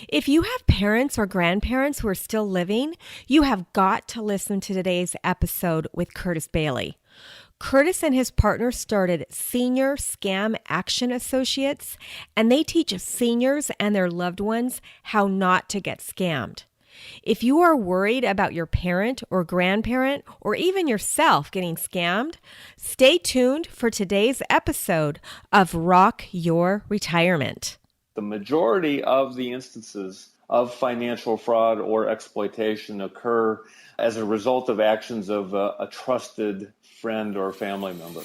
If you have parents or grandparents who are still living, you have got to listen to today's episode with Curtis Bailey. Curtis and his partner started Senior Scam Action Associates, and they teach seniors and their loved ones how not to get scammed. If you are worried about your parent or grandparent or even yourself getting scammed, stay tuned for today's episode of Rock Your Retirement. The majority of the instances of financial fraud or exploitation occur as a result of actions of a trusted friend or family member.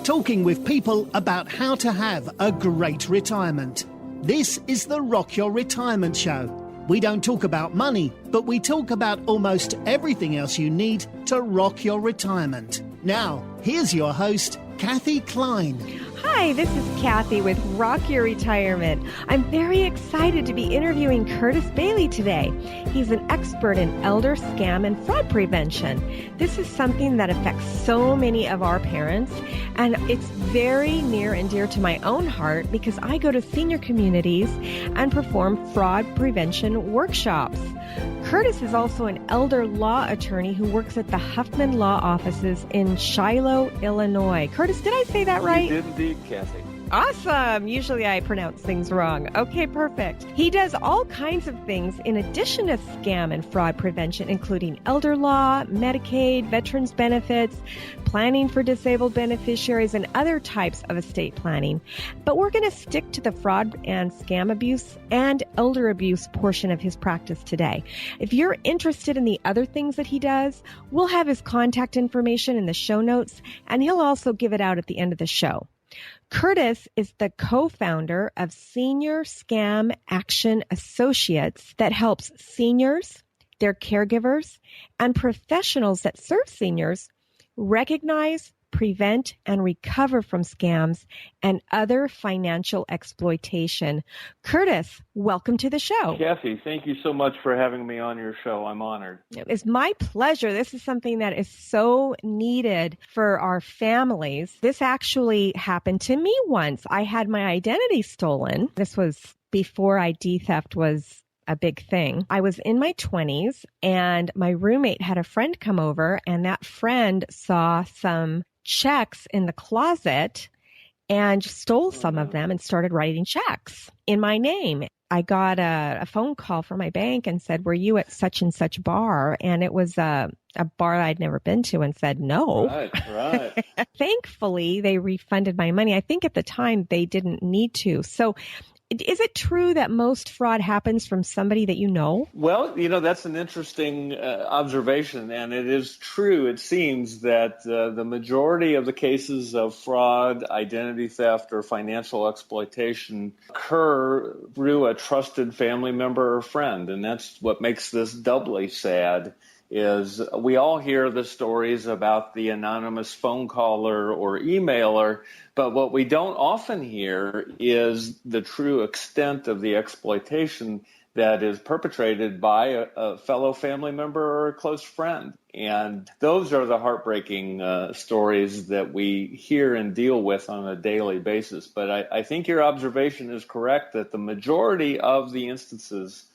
Talking with people about how to have a great retirement. This is the Rock Your Retirement Show. We don't talk about money, but we talk about almost everything else you need to rock your retirement. Now, here's your host, Kathy Klein. Hi, this is Kathy with Rock Your Retirement. I'm very excited to be interviewing Curtis Bailey today. He's an expert in elder scam and fraud prevention. This is something that affects so many of our parents, and it's very near and dear to my own heart because I go to senior communities and perform fraud prevention workshops. Curtis is also an elder law attorney who works at the Huffman Law Offices in Shiloh, Illinois. Curtis, did I say that right? You did indeed, Kathy. Awesome. Usually I pronounce things wrong. Okay, perfect. He does all kinds of things in addition to scam and fraud prevention, including elder law, Medicaid, veterans benefits, planning for disabled beneficiaries, and other types of estate planning. But we're going to stick to the fraud and scam abuse and elder abuse portion of his practice today. If you're interested in the other things that he does, we'll have his contact information in the show notes, and he'll also give it out at the end of the show. Curtis is the co-founder of Senior Scam Action Associates that helps seniors, their caregivers, and professionals that serve seniors recognize, prevent, and recover from scams and other financial exploitation. Curtis, welcome to the show. Kathy, thank you so much for having me on your show. I'm honored. It's my pleasure. This is something that is so needed for our families. This actually happened to me once. I had my identity stolen. This was before ID theft was a big thing. I was in my 20s and my roommate had a friend come over, and that friend saw some checks in the closet and stole some of them and started writing checks in my name. I got a phone call from my bank and said, "Were you at such and such bar?" And it was a bar I'd never been to, and said no. Right. Thankfully, they refunded my money. I think at the time they didn't need to. So is it true that most fraud happens from somebody that you know? Well, that's an interesting observation, and it is true. It seems that the majority of the cases of fraud, identity theft, or financial exploitation occur through a trusted family member or friend, and that's what makes this doubly sad. Is we all hear the stories about the anonymous phone caller or emailer, but what we don't often hear is the true extent of the exploitation that is perpetrated by a fellow family member or a close friend. And those are the heartbreaking stories that we hear and deal with on a daily basis. But I think your observation is correct that the majority of the instances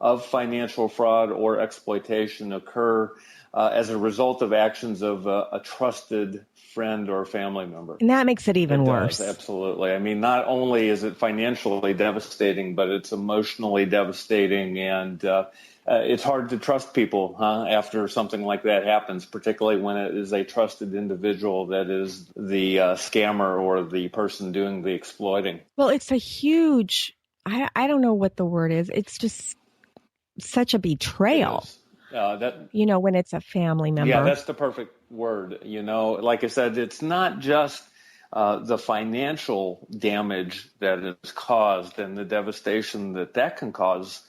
of financial fraud or exploitation occur as a result of actions of a trusted friend or family member. And that makes it even worse. Absolutely. I mean, not only is it financially devastating, but it's emotionally devastating, and it's hard to trust people after something like that happens, particularly when it is a trusted individual that is the scammer or the person doing the exploiting. Well, it's a huge, I don't know what the word is. It's just such a betrayal, when it's a family member. Yeah, that's the perfect word. Like I said, it's not just the financial damage that is caused and the devastation that can cause.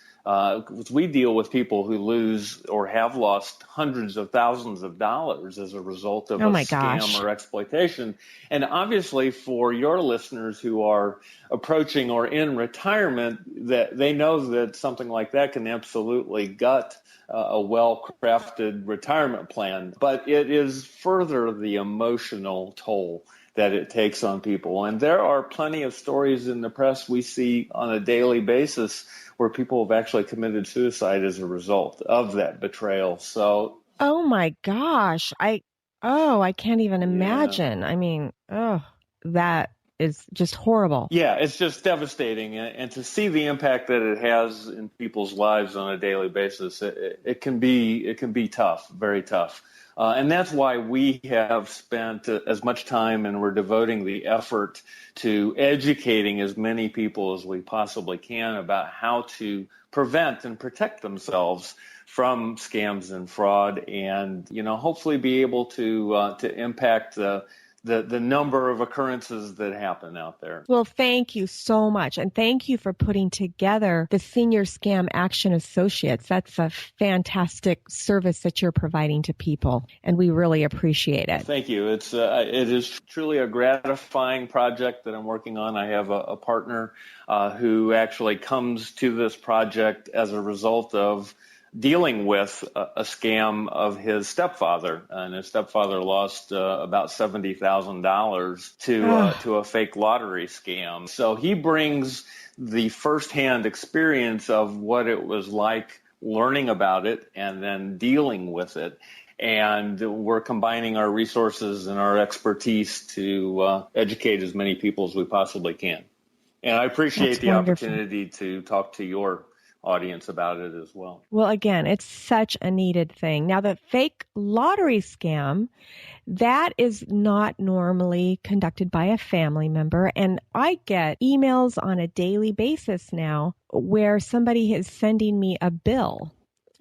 We deal with people who lose or have lost hundreds of thousands of dollars as a result of scam or exploitation. And obviously for your listeners who are approaching or in retirement, that they know that something like that can absolutely gut a well-crafted retirement plan. But it is further the emotional toll that it takes on people. And there are plenty of stories in the press we see on a daily basis where people have actually committed suicide as a result of that betrayal. So, oh my gosh. I can't even imagine. I mean, that is just horrible. Yeah, it's just devastating. And to see the impact that it has in people's lives on a daily basis, it can be tough, very tough. And that's why we have spent as much time, and we're devoting the effort to educating as many people as we possibly can about how to prevent and protect themselves from scams and fraud, and hopefully be able to impact the number of occurrences that happen out there. Well, thank you so much. And thank you for putting together the Senior Scam Action Associates. That's a fantastic service that you're providing to people, and we really appreciate it. Thank you. It is truly a gratifying project that I'm working on. I have a partner who actually comes to this project as a result of dealing with a scam of his stepfather, and his stepfather lost about $70,000 to a fake lottery scam. So he brings the firsthand experience of what it was like learning about it and then dealing with it. And we're combining our resources and our expertise to educate as many people as we possibly can. And I appreciate the opportunity to talk to your audience about it as well. Well, again, it's such a needed thing. Now, the fake lottery scam, that is not normally conducted by a family member. And I get emails on a daily basis now where somebody is sending me a bill.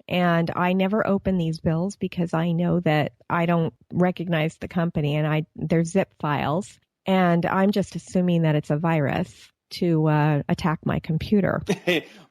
And I never open these bills because I know that I don't recognize the company, and they're zip files. And I'm just assuming that it's a virus to attack my computer.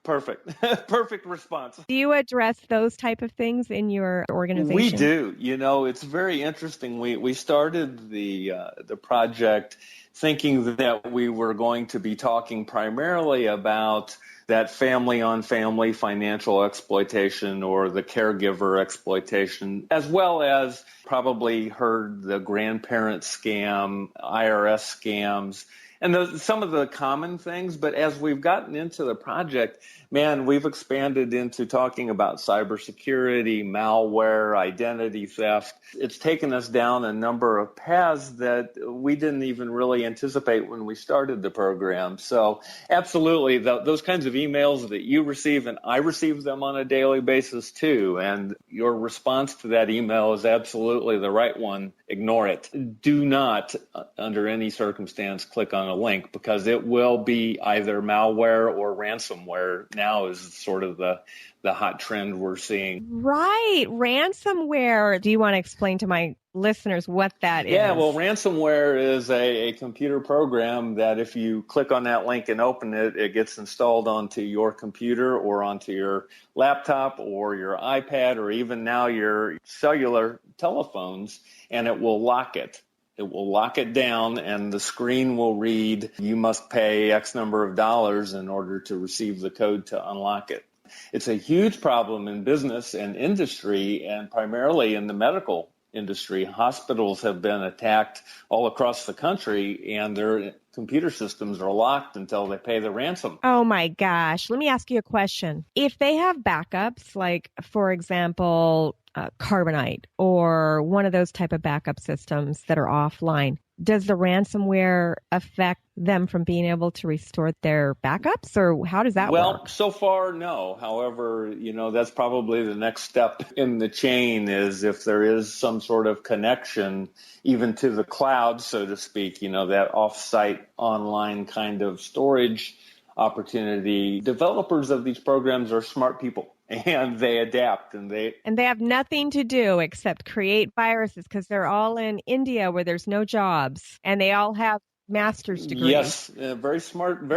Perfect. Perfect response. Do you address those type of things in your organization? We do. It's very interesting. We started the project thinking that we were going to be talking primarily about that family-on-family financial exploitation or the caregiver exploitation, as well as probably heard the grandparent scam, IRS scams, and some of the common things. But as we've gotten into the project, man, we've expanded into talking about cybersecurity, malware, identity theft. It's taken us down a number of paths that we didn't even really anticipate when we started the program. So absolutely, those kinds of emails that you receive, and I receive them on a daily basis too. And your response to that email is absolutely the right one. Ignore it. Do not, under any circumstance, click on a link, because it will be either malware or ransomware. Now is sort of the hot trend we're seeing. Right. Ransomware. Do you want to explain to my listeners what that is? Yeah, well, ransomware is a computer program that if you click on that link and open it, it gets installed onto your computer or onto your laptop or your iPad or even now your cellular telephones, and it will lock it. It will lock it down, and the screen will read, you must pay X number of dollars in order to receive the code to unlock it. It's a huge problem in business and industry, and primarily in the medical industry. Hospitals have been attacked all across the country, and their computer systems are locked until they pay the ransom. Oh my gosh. Let me ask you a question. If they have backups, like, for example, Carbonite or one of those type of backup systems that are offline, does the ransomware affect them from being able to restore their backups, or how does that work? Well, so far, no. However, that's probably the next step in the chain, is if there is some sort of connection, even to the cloud, so to speak, that off-site online kind of storage opportunity. Developers of these programs are smart people, and they adapt, and they have nothing to do except create viruses, because they're all in India where there's no jobs, and they all have master's degrees. Yes, very smart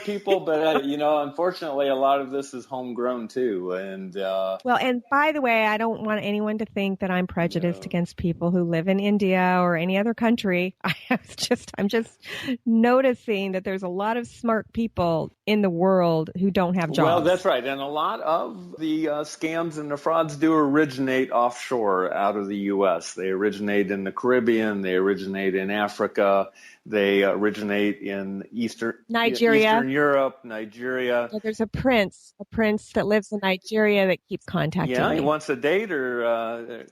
people, but unfortunately, a lot of this is homegrown too. And well, and by the way, I don't want anyone to think that I'm prejudiced against people who live in India or any other country. I'm just noticing that there's a lot of smart people in the world who don't have jobs. Well, that's right. And a lot of the scams and the frauds do originate offshore out of the U.S. They originate in the Caribbean. They originate in Africa. They originate in Eastern Europe, Nigeria. Yeah, there's a prince that lives in Nigeria that keeps contacting me. Yeah, he wants a date or...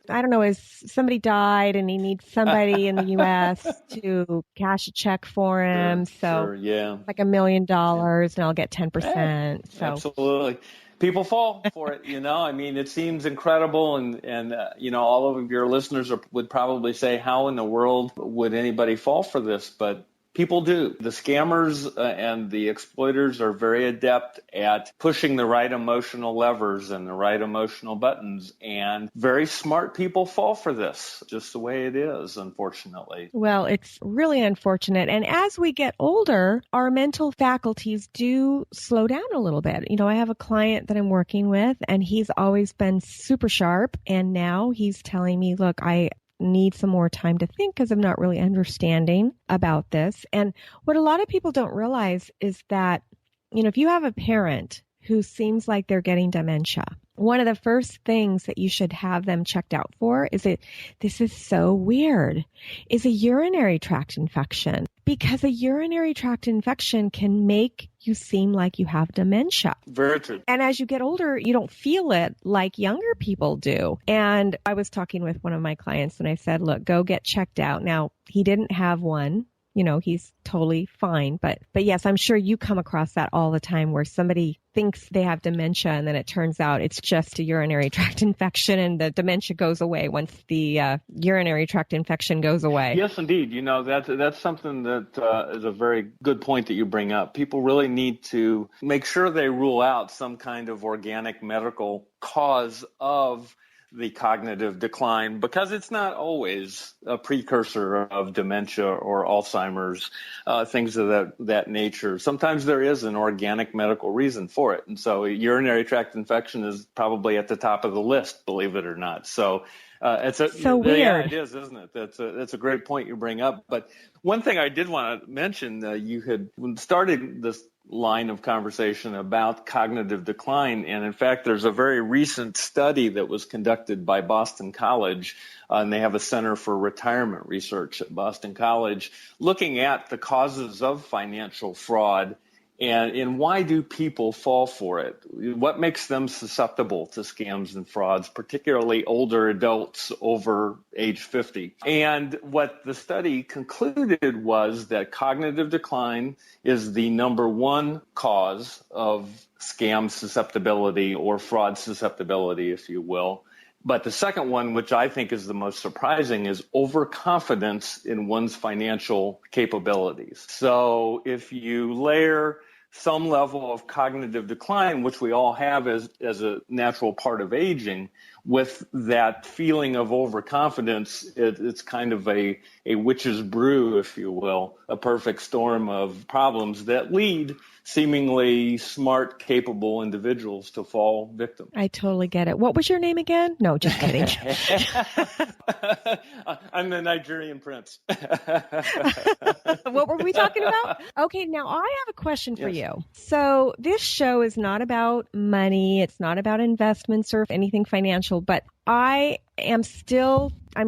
I don't know, somebody died and he needs somebody in the U.S. to cash a check for him. Sure, yeah. Like $1 million and I'll get 10%. So absolutely. People fall for it, I mean, it seems incredible. And all of your listeners would probably say, how in the world would anybody fall for this? But people do. The scammers and the exploiters are very adept at pushing the right emotional levers and the right emotional buttons. And very smart people fall for this, just the way it is, unfortunately. Well, it's really unfortunate. And as we get older, our mental faculties do slow down a little bit. I have a client that I'm working with, and he's always been super sharp. And now he's telling me, look, I need some more time to think because I'm not really understanding about this. And what a lot of people don't realize is that, if you have a parent who seems like they're getting dementia, one of the first things that you should have them checked out for is this is so weird, is a urinary tract infection, because a urinary tract infection can make you seem like you have dementia. Very true. And as you get older, you don't feel it like younger people do. And I was talking with one of my clients and I said, look, go get checked out. Now, he didn't have one. He's totally fine. But yes, I'm sure you come across that all the time where somebody thinks they have dementia and then it turns out it's just a urinary tract infection and the dementia goes away once the urinary tract infection goes away. Yes, indeed. That's something that is a very good point that you bring up. People really need to make sure they rule out some kind of organic medical cause of the cognitive decline, because it's not always a precursor of dementia or Alzheimer's, things of that nature. Sometimes there is an organic medical reason for it. And so urinary tract infection is probably at the top of the list, believe it or not. So it's so weird. Yeah, it is, isn't it? That's a great point you bring up. But one thing I did want to mention, you had started this line of conversation about cognitive decline. And in fact, there's a very recent study that was conducted by Boston College, and they have a Center for Retirement Research at Boston College, looking at the causes of financial fraud and why do people fall for it? What makes them susceptible to scams and frauds, particularly older adults over age 50? And what the study concluded was that cognitive decline is the number one cause of scam susceptibility or fraud susceptibility, if you will. But the second one, which I think is the most surprising, is overconfidence in one's financial capabilities. So if you layer some level of cognitive decline, which we all have as a natural part of aging, with that feeling of overconfidence, it's kind of a witch's brew, if you will, a perfect storm of problems that lead seemingly smart, capable individuals to fall victim. I totally get it. What was your name again? No, just kidding. I'm the Nigerian prince. What were we talking about? Okay, now I have a question for you. So this show is not about money. It's not about investments or anything financial, but I'm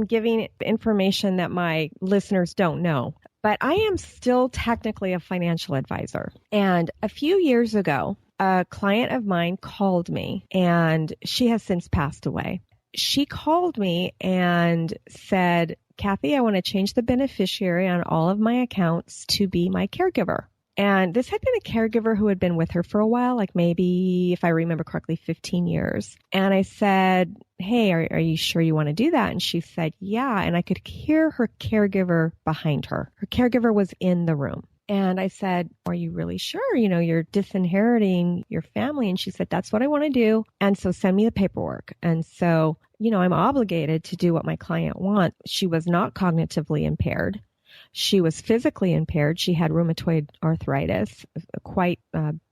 giving information that my listeners don't know. But I am still technically a financial advisor. And a few years ago, a client of mine called me, and she has since passed away. She called me and said, Kathy, I want to change the beneficiary on all of my accounts to be my caregiver. And this had been a caregiver who had been with her for a while, like maybe, if I remember correctly, 15 years. And I said, hey, are you sure you want to do that? And she said, yeah. And I could hear her caregiver behind her. Her caregiver was in the room. And I said, are you really sure? You're disinheriting your family. And she said, that's what I want to do. And so send me the paperwork. And so, I'm obligated to do what my client wants. She was not cognitively impaired. She was physically impaired. She had rheumatoid arthritis, quite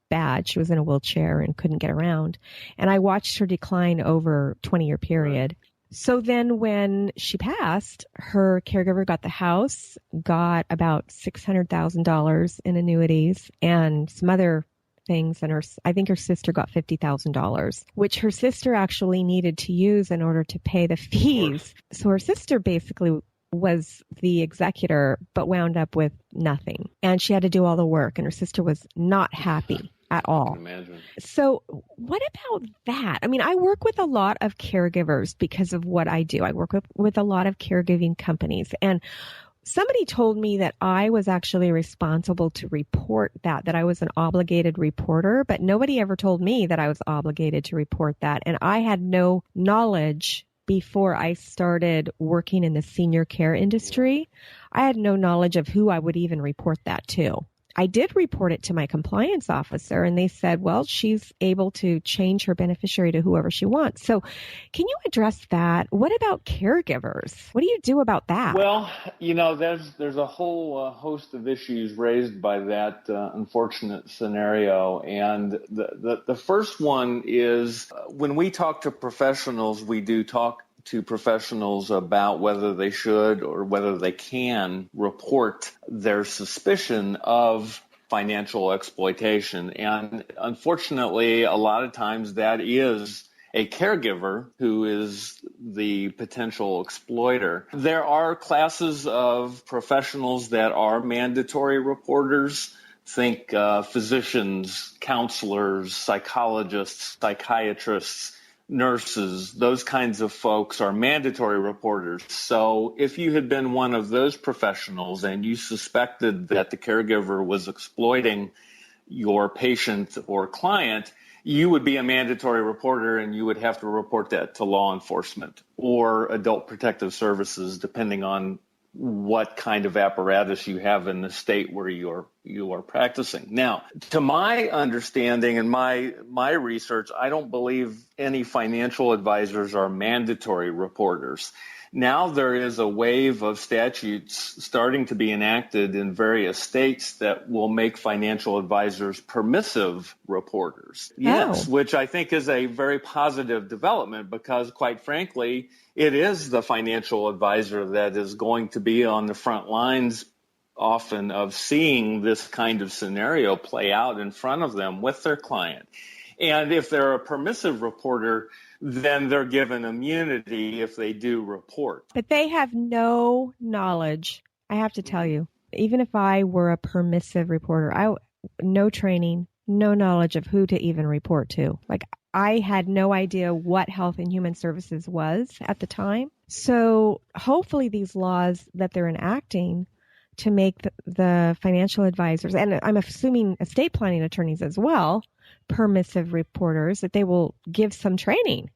bad. She was in a wheelchair and couldn't get around. And I watched her decline over a 20-year period. So then when she passed, her caregiver got the house, got about $600,000 in annuities and some other things, and I think her sister got $50,000, which her sister actually needed to use in order to pay the fees. So her sister basically was the executor, but wound up with nothing. And she had to do all the work, and her sister was not happy at all. I can imagine. So what about that? I mean, I work with a lot of caregivers because of what I do. I work with a lot of caregiving companies, and somebody told me that I was actually responsible to report that I was an obligated reporter, but nobody ever told me that I was obligated to report that. And I had no knowledge before I started working in the senior care industry. I had no knowledge of who I would even report that to. I did report it to my compliance officer, and they said, well, she's able to change her beneficiary to whoever she wants. So can you address that? What about caregivers? What do you do about that? Well, there's a whole host of issues raised by that unfortunate scenario. And the first one is when we talk to professionals, we do talk to professionals about whether they should or whether they can report their suspicion of financial exploitation. And unfortunately, a lot of times that is a caregiver who is the potential exploiter. There are classes of professionals that are mandatory reporters. Think physicians, counselors, psychologists, psychiatrists, nurses, those kinds of folks are mandatory reporters. So if you had been one of those professionals and you suspected that the caregiver was exploiting your patient or client, you would be a mandatory reporter, and you would have to report that to law enforcement or adult protective services, depending on what kind of apparatus you have in the state where you are practicing. Now, to my understanding and my research, I don't believe any financial advisors are mandatory reporters. Now there is a wave of statutes starting to be enacted in various states that will make financial advisors permissive reporters. Yes, which I think is a very positive development because, quite frankly, it is the financial advisor that is going to be on the front lines often of seeing this kind of scenario play out in front of them with their client. And if they're a permissive reporter, then they're given immunity if they do report. But they have no knowledge. I have to tell you, even if I were a permissive reporter, no training, no knowledge of who to even report to. Like, I had no idea what Health and Human Services was at the time. So hopefully these laws that they're enacting to make the financial advisors, and I'm assuming estate planning attorneys as well, permissive reporters, that they will give some training.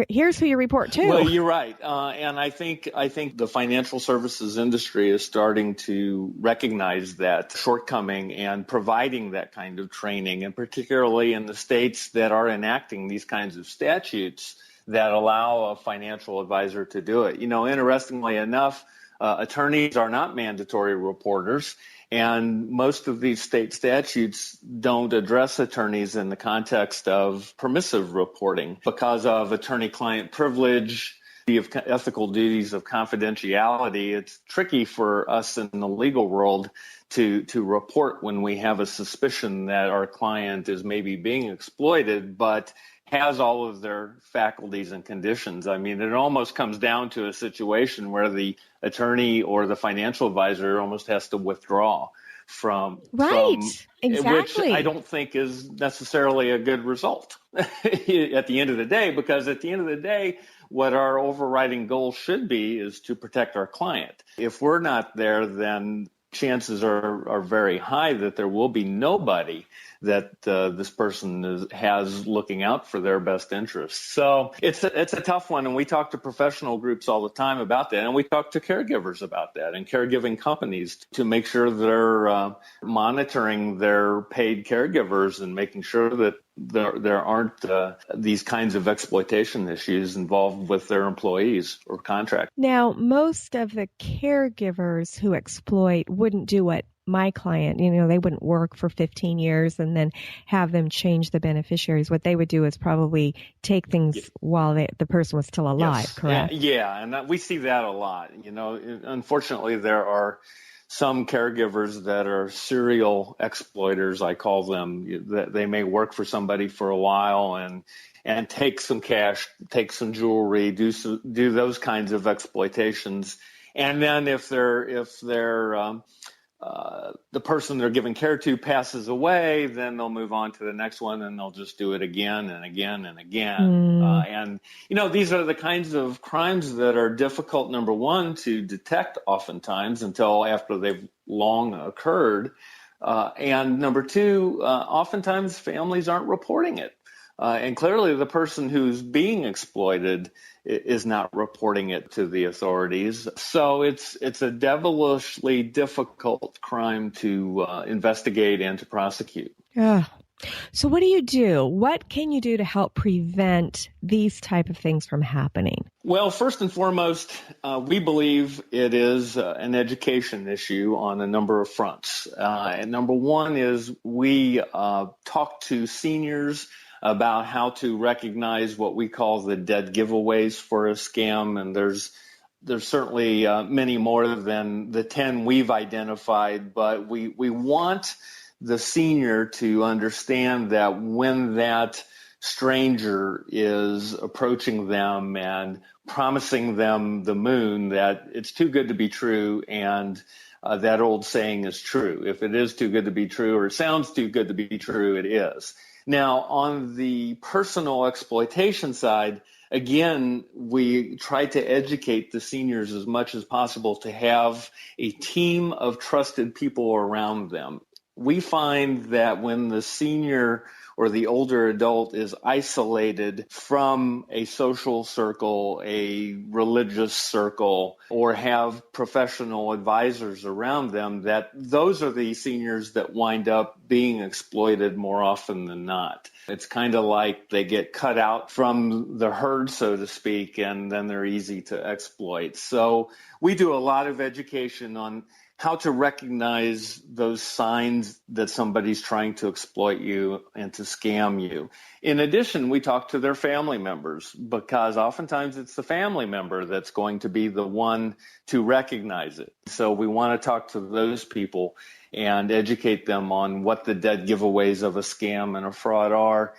Here's who you report to. Well, you're right. And I think the financial services industry is starting to recognize that shortcoming and providing that kind of training, and particularly in the states that are enacting these kinds of statutes that allow a financial advisor to do it. Interestingly enough, attorneys are not mandatory reporters. And most of these state statutes don't address attorneys in the context of permissive reporting because of attorney-client privilege, the ethical duties of confidentiality. It's tricky for us in the legal world to report when we have a suspicion that our client is maybe being exploited, but has all of their faculties and conditions. I mean, it almost comes down to a situation where the attorney or the financial advisor almost has to withdraw from exactly, which I don't think is necessarily a good result at the end of the day, because at the end of the day, what our overriding goal should be is to protect our client. If we're not there, then chances are very high that there will be nobody that this person has looking out for their best interests. So it's a tough one, and we talk to professional groups all the time about that, and we talk to caregivers about that and caregiving companies to make sure they're monitoring their paid caregivers and making sure that there aren't these kinds of exploitation issues involved with their employees or contractors. Now, most of the caregivers who exploit wouldn't do what my client, they wouldn't work for 15 years and then have them change the beneficiaries. What they would do is probably take things while the person was still alive, yes. correct? Yeah, and we see that a lot. Unfortunately, there are some caregivers that are serial exploiters, I call them, that they may work for somebody for a while and take some cash, take some jewelry, do those kinds of exploitations. And then if the person they're giving care to passes away, then they'll move on to the next one and they'll just do it again and again and again. And these are the kinds of crimes that are difficult, number one, to detect oftentimes until after they've long occurred. And number two, oftentimes families aren't reporting it. And clearly the person who's being exploited is not reporting it to the authorities. So it's a devilishly difficult crime to investigate and to prosecute. Yeah. So what do you do? What can you do to help prevent these type of things from happening? Well, first and foremost, we believe it is an education issue on a number of fronts. And number one is we talk to seniors about how to recognize what we call the dead giveaways for a scam. And there's certainly many more than the 10 we've identified, but we want the senior to understand that when that stranger is approaching them and promising them the moon, that it's too good to be true, and that old saying is true. If it is too good to be true, or it sounds too good to be true, it is. Now, on the personal exploitation side, again, we try to educate the seniors as much as possible to have a team of trusted people around them. We find that when the senior or the older adult is isolated from a social circle, a religious circle, or have professional advisors around them, that those are the seniors that wind up being exploited more often than not. It's kind of like they get cut out from the herd, so to speak, and then they're easy to exploit. So we do a lot of education on how to recognize those signs that somebody's trying to exploit you and to scam you. In addition, we talk to their family members, because oftentimes it's the family member that's going to be the one to recognize it. So we want to talk to those people and educate them on what the dead giveaways of a scam and a fraud are.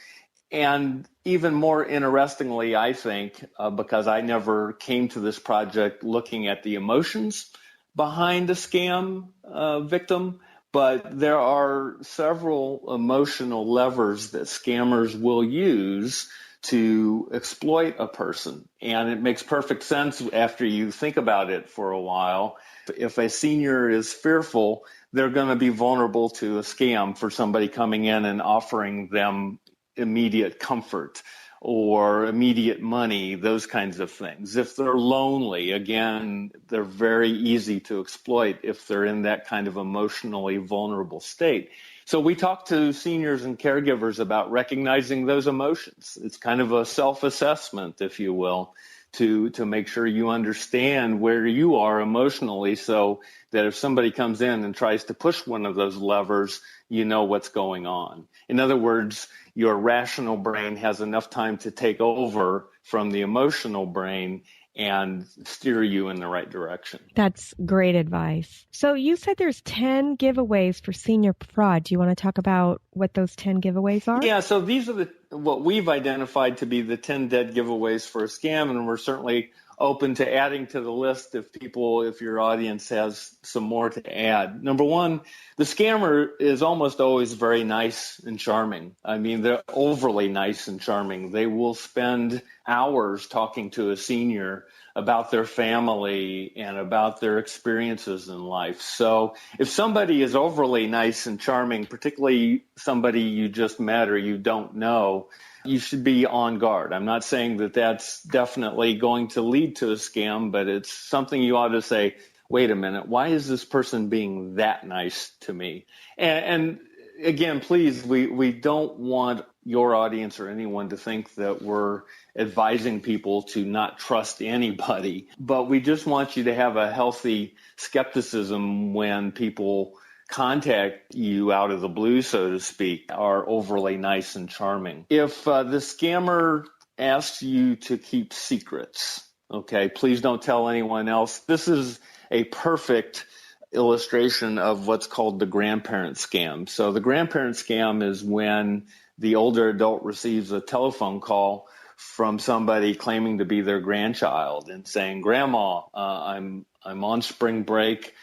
And even more interestingly, I think, because I never came to this project looking at the emotions behind a scam victim, but there are several emotional levers that scammers will use to exploit a person. And it makes perfect sense after you think about it for a while. If a senior is fearful, they're going to be vulnerable to a scam for somebody coming in and offering them immediate comfort or immediate money, those kinds of things. If they're lonely, again, they're very easy to exploit if they're in that kind of emotionally vulnerable state. So we talk to seniors and caregivers about recognizing those emotions. It's kind of a self-assessment, if you will, to make sure you understand where you are emotionally, so that if somebody comes in and tries to push one of those levers, you know what's going on. In other words, your rational brain has enough time to take over from the emotional brain and steer you in the right direction. That's great advice. So you said there's 10 giveaways for senior fraud. Do you want to talk about what those 10 giveaways are? Yeah, so these are what we've identified to be the 10 dead giveaways for a scam, and we're certainly open to adding to the list if your audience has some more to add. Number one, the scammer is almost always very nice and charming. I mean, they're overly nice and charming. They will spend hours talking to a senior about their family and about their experiences in life. So if somebody is overly nice and charming, particularly somebody you just met or you don't know, you should be on guard. I'm not saying that that's definitely going to lead to a scam, but it's something you ought to say, wait a minute, why is this person being that nice to me? And again, please, we don't want your audience or anyone to think that we're advising people to not trust anybody, but we just want you to have a healthy skepticism when people contact you out of the blue, so to speak, are overly nice and charming. If the scammer asks you to keep secrets, okay, please don't tell anyone else. This is a perfect illustration of what's called the grandparent scam. So the grandparent scam is when the older adult receives a telephone call from somebody claiming to be their grandchild and saying, "Grandma, I'm on spring break.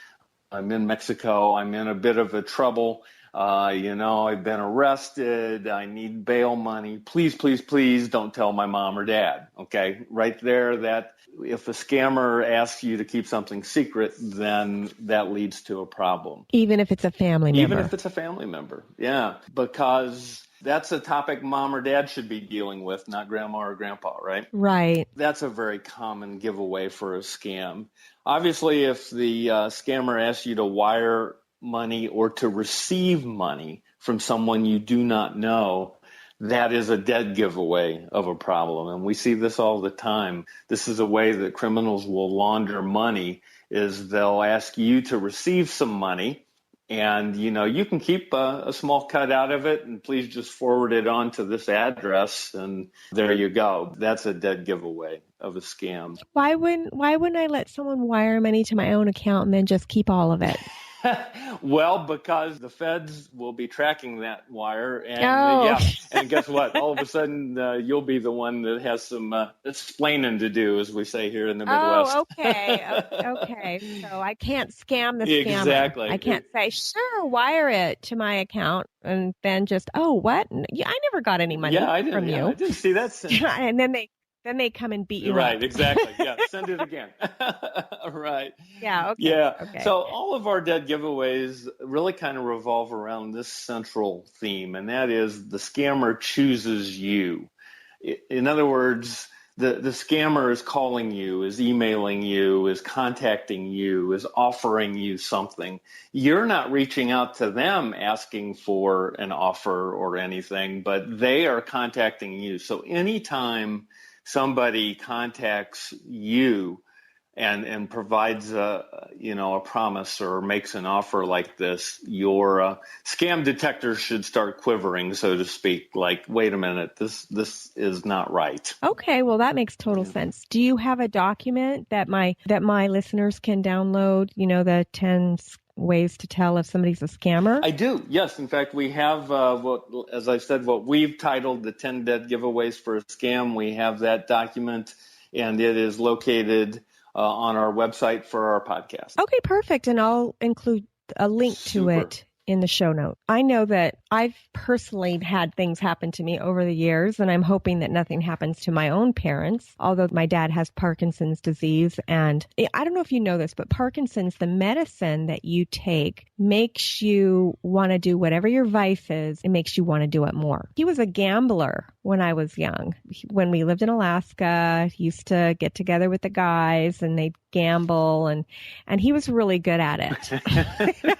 I'm in Mexico. I'm in a bit of a trouble. I've been arrested. I need bail money. Please, please, please don't tell my mom or dad." Okay, right there, that if a scammer asks you to keep something secret, then that leads to a problem. Even if it's a family member. Even if it's a family member, yeah, because that's a topic mom or dad should be dealing with, not grandma or grandpa, right? Right. That's a very common giveaway for a scam. Obviously, if the scammer asks you to wire money or to receive money from someone you do not know, that is a dead giveaway of a problem. And we see this all the time. This is a way that criminals will launder money, is they'll ask you to receive some money, and you can keep a small cut out of it, and please just forward it on to this address, and there you go. That's a dead giveaway of a scam. Why wouldn't I let someone wire money to my own account and then just keep all of it? Well, because the feds will be tracking that wire, and and guess what? All of a sudden, you'll be the one that has some explaining to do, as we say here in the Midwest. Oh, okay. So I can't scam the scammer. Exactly. I can't say, "Sure, wire it to my account," and then just, "Oh, what? I never got any money from you." I didn't see that. And then they come and beat you right, up. Exactly. Yeah, send it again. Right. Yeah, okay. Yeah. Okay. So all of our dead giveaways really kind of revolve around this central theme, and that is the scammer chooses you. In other words, the scammer is calling you, is emailing you, is contacting you, is offering you something. You're not reaching out to them asking for an offer or anything, but they are contacting you. So anytime somebody contacts you and provides a promise or makes an offer like this, your scam detector should start quivering, so to speak. Like, wait a minute, this is not right. Okay, well, that makes total sense. Do you have a document that my listeners can download? The 10 ways to tell if somebody's a scammer? I do, yes. In fact, we have, as I said, what we've titled the 10 Dead Giveaways for a Scam. We have that document, and it is located on our website for our podcast. Okay, perfect. And I'll include a link to it in the show note. I know that I've personally had things happen to me over the years, and I'm hoping that nothing happens to my own parents, although my dad has Parkinson's disease. And I don't know if you know this, but Parkinson's, the medicine that you take, makes you want to do whatever your vice is. It makes you want to do it more. He was a gambler when I was young. When we lived in Alaska, he used to get together with the guys and they'd gamble, and he was really good at it.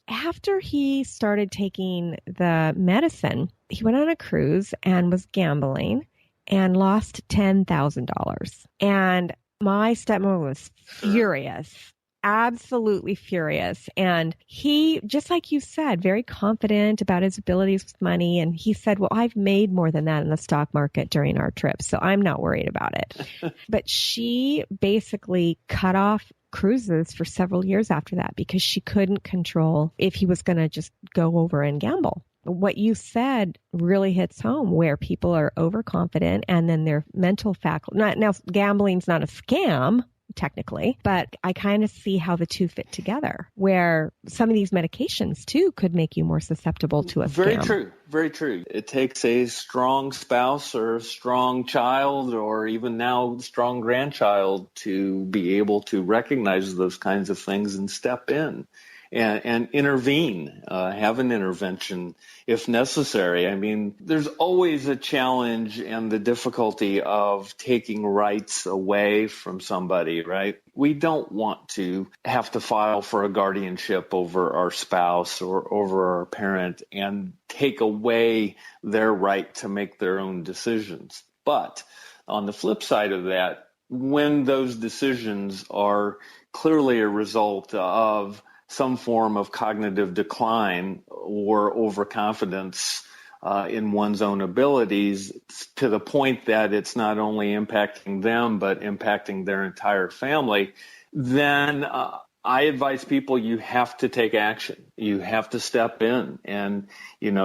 After he started taking the medicine, he went on a cruise and was gambling and lost $10,000. And my stepmother was furious, absolutely furious. And he, just like you said, very confident about his abilities with money. And he said, "Well, I've made more than that in the stock market during our trip, so I'm not worried about it." But she basically cut off cruises for several years after that because she couldn't control if he was going to just go over and gamble. What you said really hits home, where people are overconfident and then their mental faculty. Now, gambling's not a scam, technically, but I kind of see how the two fit together, where some of these medications too could make you more susceptible to a Very scam. true. Very true. It takes a strong spouse or a strong child, or even now strong grandchild, to be able to recognize those kinds of things and step in and intervene, have an intervention if necessary. I mean, there's always a challenge and the difficulty of taking rights away from somebody, right? We don't want to have to file for a guardianship over our spouse or over our parent and take away their right to make their own decisions. But on the flip side of that, when those decisions are clearly a result of some form of cognitive decline or overconfidence in one's own abilities, to the point that it's not only impacting them but impacting their entire family, then I advise people you have to take action. You have to step in. And,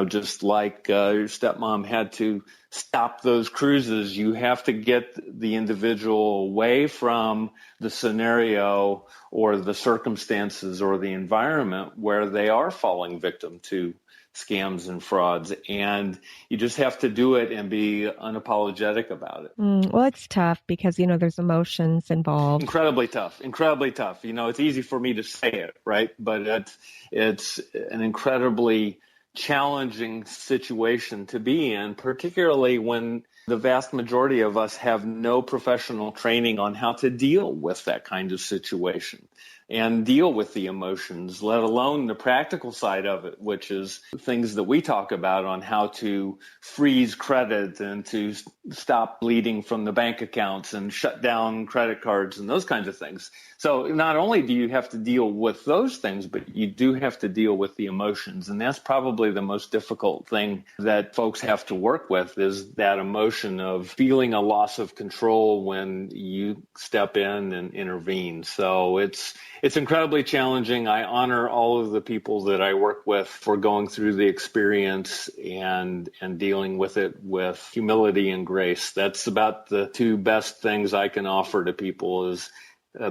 just like your stepmom had to stop those cruises, you have to get the individual away from the scenario or the circumstances or the environment where they are falling victim to scams and frauds. And you just have to do it and be unapologetic about it. Well, it's tough because, there's emotions involved. Incredibly tough. It's easy for me to say it, right? But it's an incredibly challenging situation to be in, particularly when the vast majority of us have no professional training on how to deal with that kind of situation and deal with the emotions, let alone the practical side of it, which is things that we talk about on how to freeze credit and to stop bleeding from the bank accounts and shut down credit cards and those kinds of things. So not only do you have to deal with those things, but you do have to deal with the emotions. And that's probably the most difficult thing that folks have to work with, is that emotion of feeling a loss of control when you step in and intervene. So it's incredibly challenging. I honor all of the people that I work with for going through the experience and dealing with it with humility and grace. That's about the two best things I can offer to people, is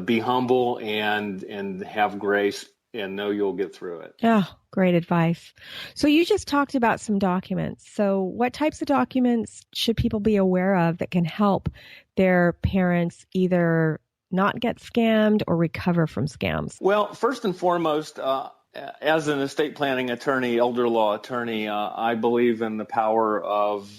be humble and have grace and know you'll get through it. Yeah, great advice. So you just talked about some documents. So what types of documents should people be aware of that can help their parents either not get scammed or recover from scams? Well, first and foremost, as an estate planning attorney, elder law attorney, I believe in the power of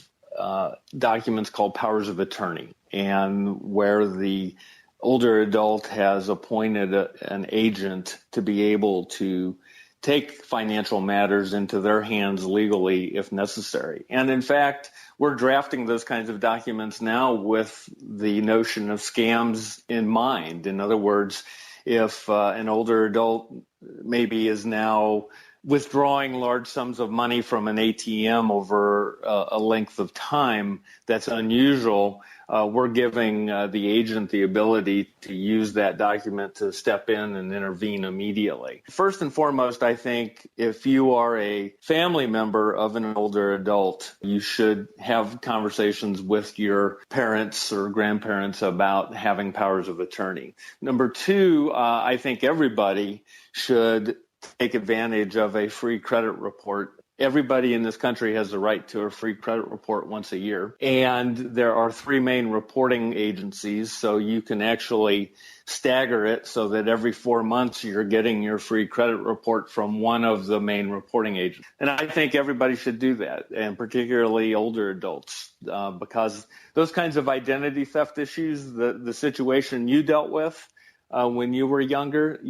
documents called powers of attorney, and where the older adult has appointed an agent to be able to take financial matters into their hands legally if necessary. And in fact, we're drafting those kinds of documents now with the notion of scams in mind. In other words, if an older adult maybe is now withdrawing large sums of money from an ATM over a length of time that's unusual, we're giving the agent the ability to use that document to step in and intervene immediately. First and foremost, I think if you are a family member of an older adult, you should have conversations with your parents or grandparents about having powers of attorney. Number two, I think everybody should take advantage of a free credit report. Everybody in this country has the right to a free credit report once a year. And there are three main reporting agencies, so you can actually stagger it so that every 4 months you're getting your free credit report from one of the main reporting agents. And I think everybody should do that, and particularly older adults, because those kinds of identity theft issues, the situation you dealt with, when you were younger,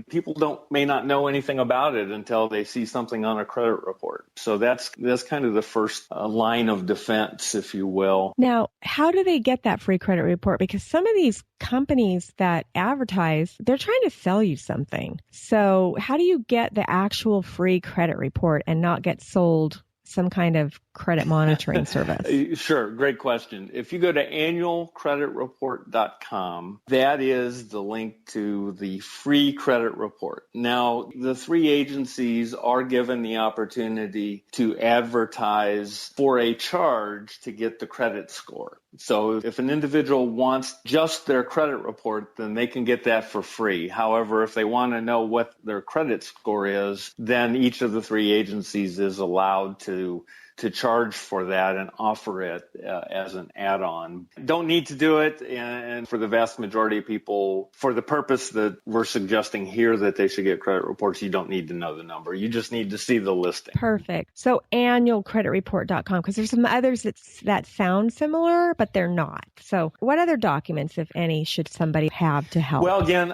people may not know anything about it until they see something on a credit report. So that's kind of the first line of defense, if you will. Now, how do they get that free credit report? Because some of these companies that advertise, they're trying to sell you something. So how do you get the actual free credit report and not get sold some kind of credit monitoring service? Sure. Great question. If you go to annualcreditreport.com, that is the link to the free credit report. Now, the three agencies are given the opportunity to advertise for a charge to get the credit score. So if an individual wants just their credit report, then they can get that for free. However, if they want to know what their credit score is, then each of the three agencies is allowed to charge for that and offer it as an add-on. Don't need to do it, and for the vast majority of people, for the purpose that we're suggesting here that they should get credit reports, you don't need to know the number. You just need to see the listing. Perfect. So annualcreditreport.com, because there's some others that sound similar, but they're not. So what other documents, if any, should somebody have to help? Well, again,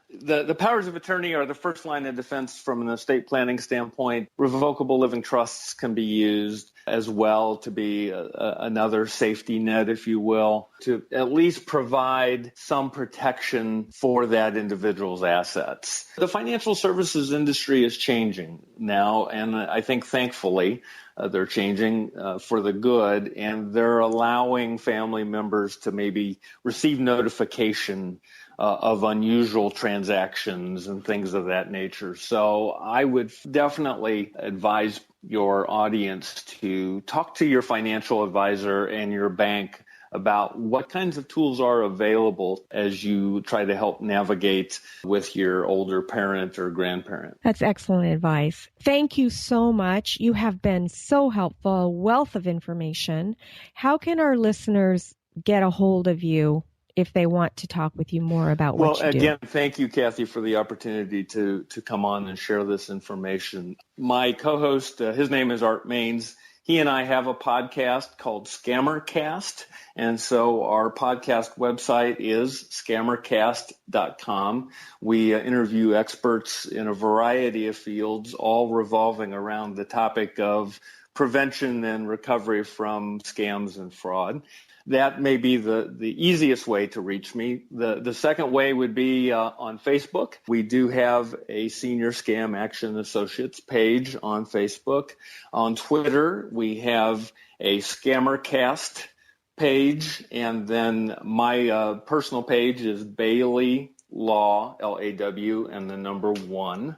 the powers of attorney are the first line of defense from an estate planning standpoint. Revocable living trusts can be used as well to be another safety net, if you will, to at least provide some protection for that individual's assets. The financial services industry is changing now, and I think thankfully they're changing for the good, and they're allowing family members to maybe receive notification of unusual transactions and things of that nature. So I would definitely advise your audience to talk to your financial advisor and your bank about what kinds of tools are available as you try to help navigate with your older parent or grandparent. That's excellent advice. Thank you so much. You have been so helpful, a wealth of information. How can our listeners get a hold of you if they want to talk with you more about what you do? Well, again, thank you, Kathy, for the opportunity to come on and share this information. My co-host, his name is Art Maines. He and I have a podcast called Scammercast, and so our podcast website is scammercast.com. We interview experts in a variety of fields, all revolving around the topic of prevention and recovery from scams and fraud. That may be the easiest way to reach me. The second way would be on Facebook. We do have a Senior Scam Action Associates page on Facebook. On Twitter, we have a Scammercast page, and then my personal page is Bailey Law, L-A-W, and the number 1.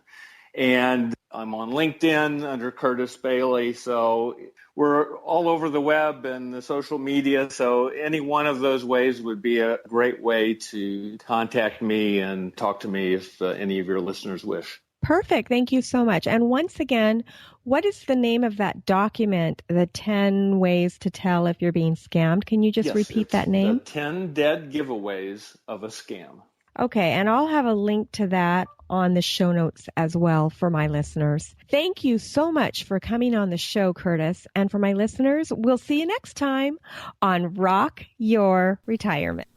And I'm on LinkedIn under Curtis Bailey, so we're all over the web and the social media, so any one of those ways would be a great way to contact me and talk to me if any of your listeners wish. Perfect. Thank you so much. And once again, what is the name of that document, the 10 ways to tell if you're being scammed? Can you just repeat that name? The 10 Dead Giveaways of a Scam. Okay, and I'll have a link to that on the show notes as well for my listeners. Thank you so much for coming on the show, Curtis. And for my listeners, we'll see you next time on Rock Your Retirement.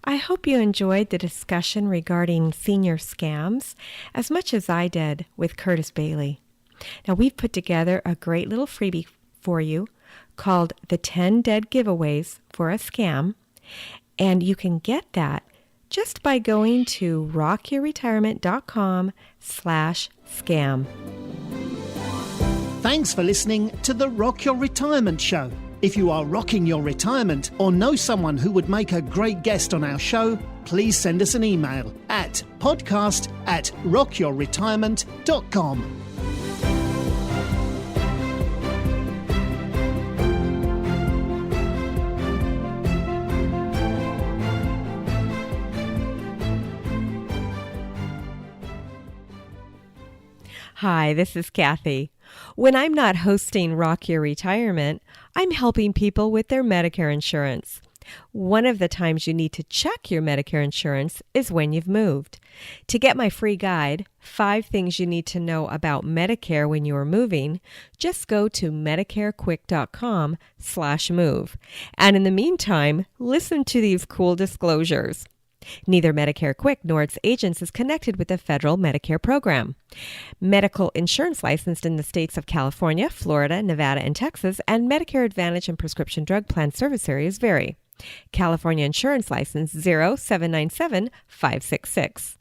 I hope you enjoyed the discussion regarding senior scams as much as I did with Curtis Bailey. Now, we've put together a great little freebie for you called The 10 Dead Giveaways for a Scam, and you can get that just by going to rockyourretirement.com/scam. Thanks for listening to the Rock Your Retirement Show. If you are rocking your retirement or know someone who would make a great guest on our show, please send us an email at podcast@rockyourretirement.com. Hi, this is Kathy. When I'm not hosting Rock Your Retirement, I'm helping people with their Medicare insurance. One of the times you need to check your Medicare insurance is when you've moved. To get my free guide, 5 Things You Need to Know About Medicare When You Are Moving, just go to medicarequick.com/move. And in the meantime, listen to these cool disclosures. Neither Medicare Quick nor its agents is connected with the federal Medicare program. Medical insurance licensed in the states of California, Florida, Nevada, and Texas, and Medicare Advantage and prescription drug plan service areas vary. California Insurance License 0797566.